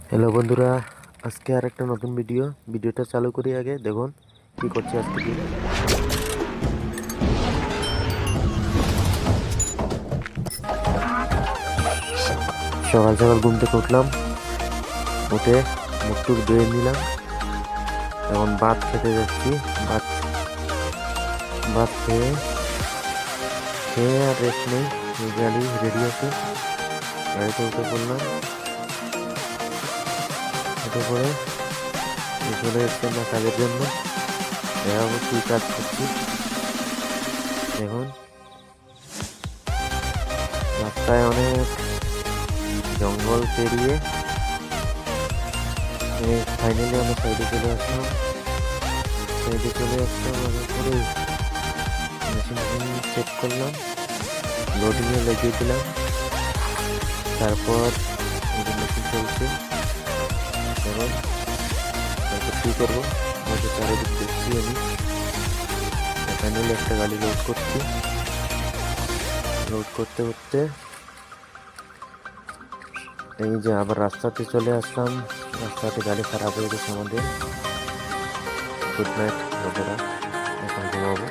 Hello বন্ধুরা, আজকে আর একটা নতুন ভিডিওটা চালু করি। আগে দেখুন কি করছি আজকে দিন। সকাল সকাল ঘুম থেকে উঠলাম, উঠে মুখ টুক ধুয়ে নিলাম। এখন ভাত খেতে যাচ্ছি। ভাত ভাত খেয়ে খেয়ে আর রেস্ট নেই। গাড়ি রেডি আছে, গাড়িতে উঠে পড়লাম। উঠে পড়ে চলে এসছেন না কাজের জন্য। দেখাবো কি কাজ করছি। দেখুন রাস্তায় অনেক জঙ্গল পেরিয়ে ফাইনালি আমরা সাইডে চলে আসলাম। আসার পরে মেশিন চেক করলাম, লোডিংয়ে লাগিয়ে দিলাম। তারপর মেশিন চলছে। এবং তারপর কী করবো, হয়তো চারিদিক দেখছি আমি। ফাইনালি একটা গাড়ি লোড করছি। লোড করতে করতে এই যে আবার রাস্তাতে চলে আসলাম। রাস্তাতে গাড়ি খারাপ হয়ে গেছে আমাদের। গুড নাইট বন্ধুরা, এখন ঘুমাবো।